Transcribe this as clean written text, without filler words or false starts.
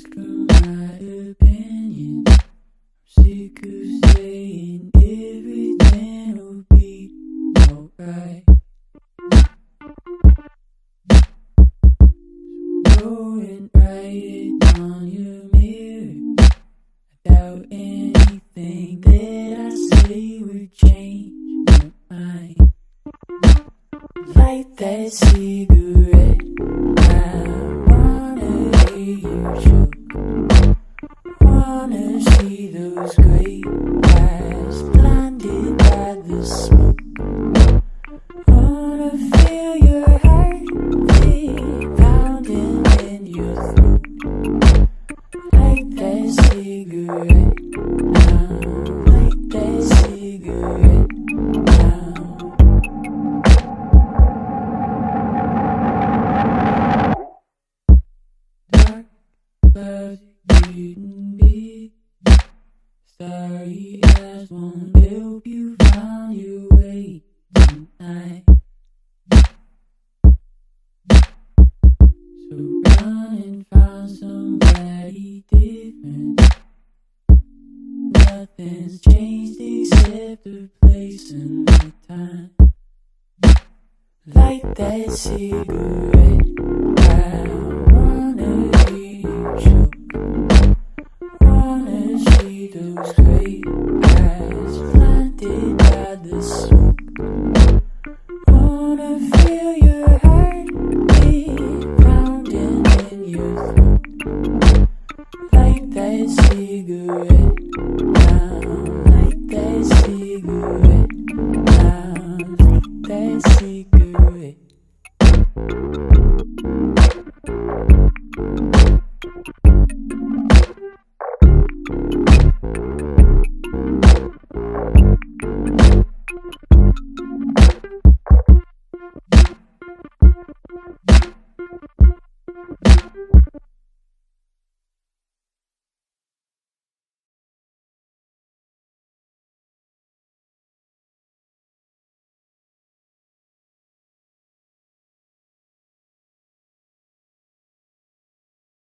ask for my opinion. I'm sick of saying everything will be alright. Go and write it on your mirror. I doubt anything that I say would change your mind. Light that cigarette. I wanna hear you choke. Wanna see those great eyes blinded by the smoke. Wanna feel your heartbeat pounding in your throat. Light that cigarette now. Light that cigarette now. Dark clouds getting big. Starry eyes won't help you find your way tonight. So run and find somebody different. Nothing's changed except the place and the time. Light that cigarette.